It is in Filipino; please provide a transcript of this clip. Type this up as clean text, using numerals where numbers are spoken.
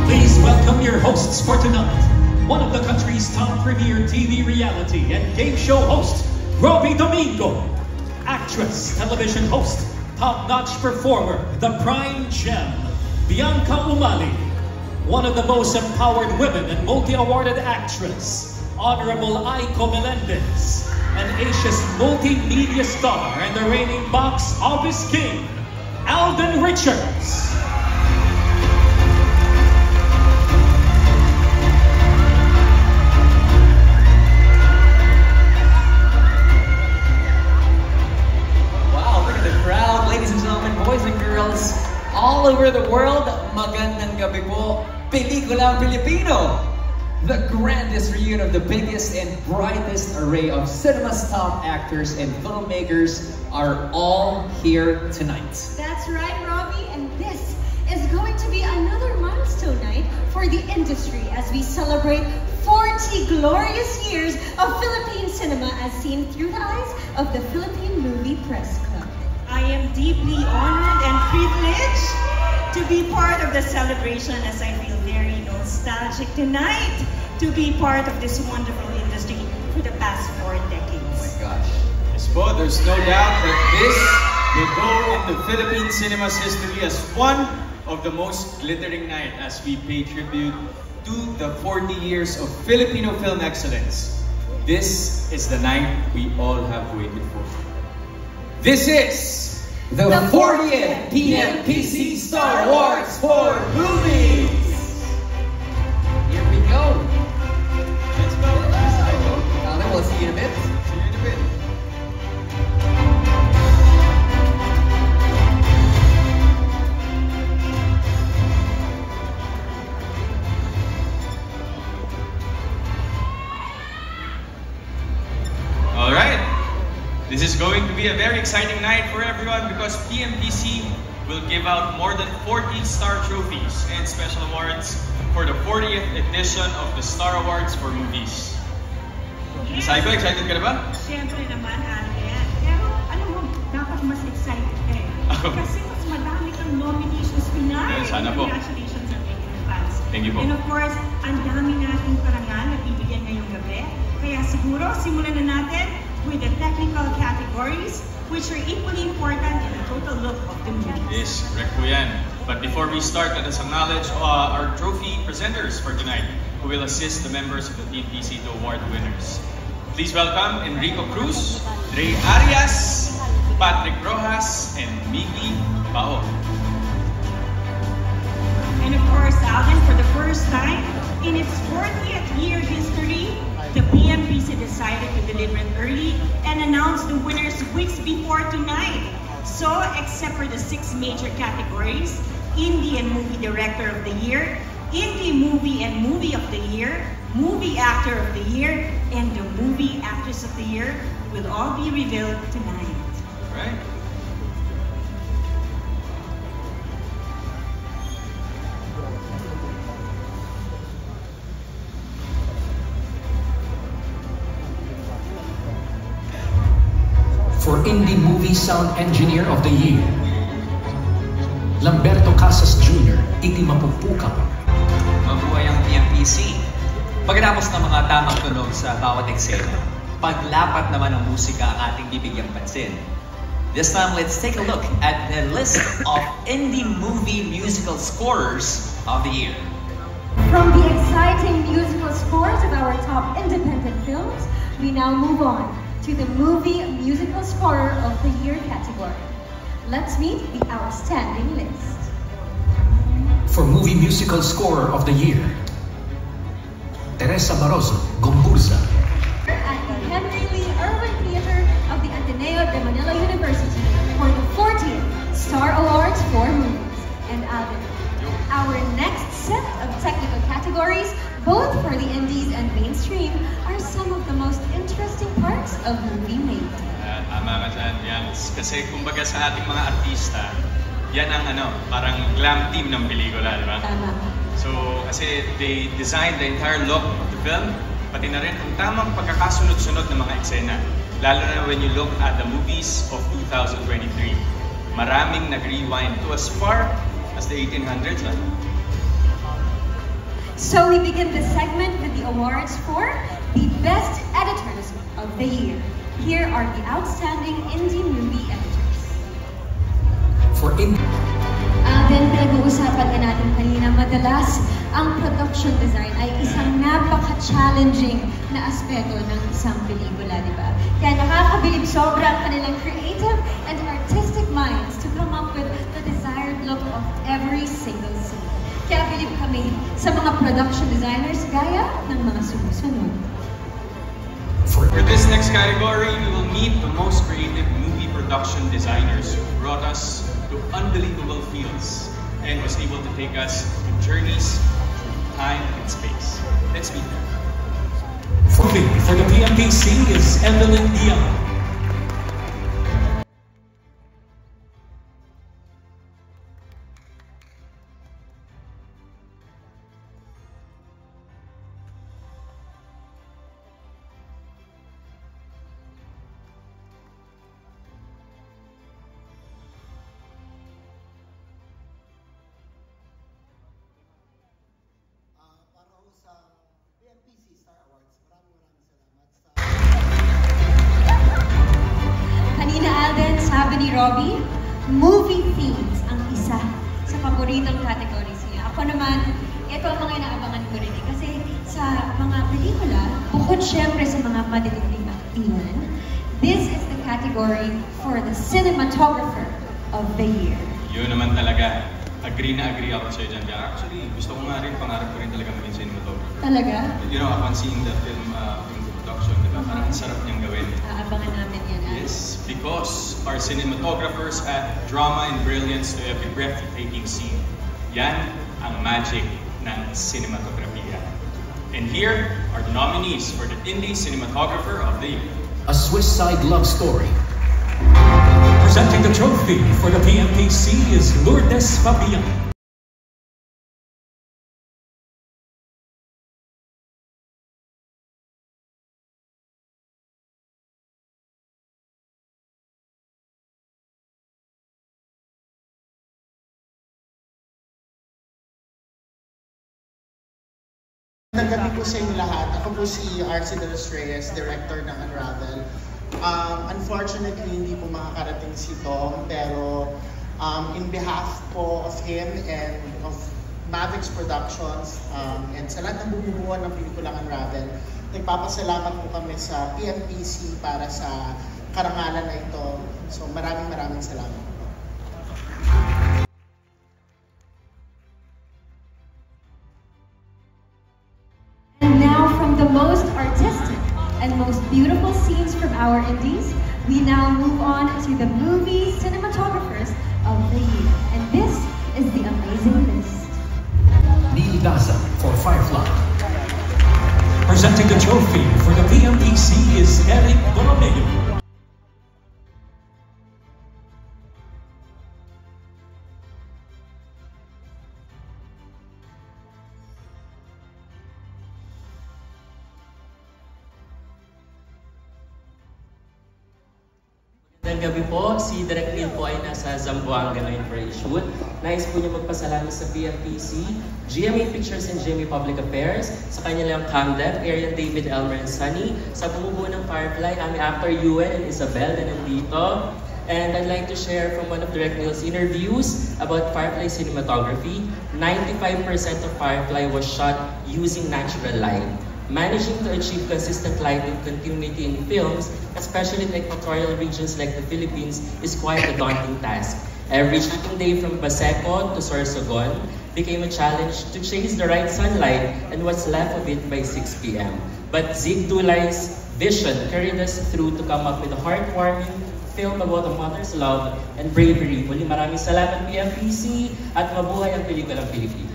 Please welcome your hosts for tonight. One of the country's top premier TV reality and game show host, Robbie Domingo. Actress, television host, top-notch performer, the prime gem, Bianca Umali. One of the most empowered women and multi-awarded actress, Honorable Aiko Melendez. And Asia's multimedia star and the reigning box office king, Alden Richards. Ladies and gentlemen, boys and girls, all over the world, magandang gabi po, Pelikulang Pilipino! The grandest reunion of the biggest and brightest array of cinema's top actors and filmmakers are all here tonight. That's right, Robbie, and this is going to be another milestone night for the industry as we celebrate 40 glorious years of Philippine cinema as seen through the eyes of the Philippine Movie Press Club. I am deeply honored and privileged to be part of the celebration as I feel very nostalgic tonight to be part of this wonderful industry for the past 4 decades. Oh my gosh. Yes po, there's no doubt that this will go into Philippine cinema's history as one of the most glittering night as we pay tribute to the 40 years of Filipino film excellence. This is the night we all have waited for. This is the 40th PMPC Star Awards for Movies! Here we go! Let's go! Then we'll see you in a bit. See you in a bit. All right. This is going to be a very exciting night for everyone because PMPC will give out more than 40 star trophies and special awards for the 40th edition of the Star Awards for Movies. Miss Aiko, excited ka na ba? Siyempre naman, Alden. Pero alam mo, dapat mas excited ka eh. Kasi mas madami kang nominations tonight. Sana po. Congratulations sa Filipino fans. Thank you po. And of course, ang dami nating parangal na bibigyan ngayong gabi. Kaya siguro, simulan na natin with the technical categories, which are equally important in the total look of the movie. Yes, correct po yan. But before we start, let us acknowledge our trophy presenters for tonight who will assist the members of the PMPC to award winners. Please welcome Enrico Cruz, Dre Arias, Patrick Rojas, and Miggy Bao. And of course, Alden, for the first time in its 40th year history, the PMPC decided to deliver it early and announce the winners weeks before tonight. So, except for the 6 major categories, Indie and Movie Director of the Year, Indie Movie and Movie of the Year, Movie Actor of the Year, and the Movie Actress of the Year will all be revealed tonight. Right. For Indie Movie Sound Engineer of the Year, Lamberto Casas Jr., Iti Mapupukang. Mabuhay ang PMPC. Pagkatapos ng mga tamang tunog sa bawat eksena, paglapat naman ng musika ang ating bibigyang pansin. This time, let's take a look at the list of indie movie musical scorers of the year. From the exciting musical scores of our top independent films, we now move on to the Movie Musical Scorer of the Year category. Let's meet the outstanding list. For Movie Musical Scorer of the Year, Teresa Marozo, Gomburza. At the Henry Lee Irwin Theater of the Ateneo de Manila University for the 40th Star Awards for Movies. And Alden, our next set of technical categories, both for the indies and mainstream, are some of the most interesting parts of movie making. Tama ka dyan, yan. Kasi kumbaga sa ating mga artista, yan ang parang glam team ng pelikula, di ba? Tama. So, kasi they designed the entire look of the film, pati na rin ang tamang pagkakasunod-sunod ng mga eksena. Lalo na when you look at the movies of 2023. Maraming nag-rewind to as far as the 1800s. So we begin the segment with the awards for the Best Editors of the Year. Here are the outstanding indie movie editors. For indie. Then pinag-uusapan na natin kanina, madalas ang production design ay isang napaka-challenging na aspeto ng isang pelikula, di ba? Kaya nakakabilib sobra ang kanilang creative and artistic minds to come up with the desired look of every single scene. Kaya bilib kami sa mga production designers gaya ng mga sumusunod. For this next category, we will meet the most creative movie production designers who brought us to unbelievable fields and was able to take us on journeys through time and space. Let's meet them. For the PMPC is Evelyn Diaz. Sabi ni Robbie, movie themes ang isa sa paboritong categories niya. Ako naman, ito ang mga inaabangan ko rin kasi sa mga pelikula, bukod syempre sa mga madidinding aktingan, this is the category for the cinematographer of the year. Yun naman talaga. Agree na agree ako sa'yo dyan. Actually, gusto ko nga rin, pangarap ko rin talaga maging cinematographer. Talaga? You know, upon seeing the film production, diba? Parang sarap niyang gawin. Aabangan namin yan. Yes, because our cinematographers add drama and brilliance to every breathtaking scene. Yan ang magic ng cinematografiya. And here are the nominees for the Indie Cinematographer of the Year. A Swiss Side Love Story. Presenting the trophy for the PMPC is Lourdes Fabian. Nagabi po sa inyo lahat. Ako po si Arce de los Reyes, director ng Unravel. Unfortunately, hindi po makakarating si Tom, pero in behalf po of him and of Mavix Productions and sa lahat ng bumubuo ng pelikulang Unravel, nagpapasalamat po kami sa PMPC para sa karangalan na ito. So maraming salamat. The most artistic and most beautiful scenes from our indies, we now move on to the movie cinematographers of the year. And this is the amazing list. Neil Daza for Firefly. Presenting the trophy for the PMPC is Eric Borromeo. Gabi po, si Direk Neil po ay nasa Zamboanga ngayon for a shoot. Nais po niya magpasalamat sa PMPC, GMA Pictures and GMA Public Affairs, sa kanilang Camdep, Arian David, Elmer and Sunny, sa bumubuo ng Firefly, aming actor Yuen and Isabel na nandito. And I'd like to share from one of Direk Neil's interviews about Firefly cinematography. 95% of Firefly was shot using natural light. Managing to achieve consistent lighting continuity in films, especially in equatorial regions like the Philippines, is quite a daunting task. Every shooting day from Baseco to Sorsogon became a challenge to chase the right sunlight and what's left of it by 6 p.m. But Zig Dulay's vision carried us through to come up with a heartwarming film about a mother's love and bravery. Muli maraming salamat PMPC at mabuhay ang pelikulang Pilipinas.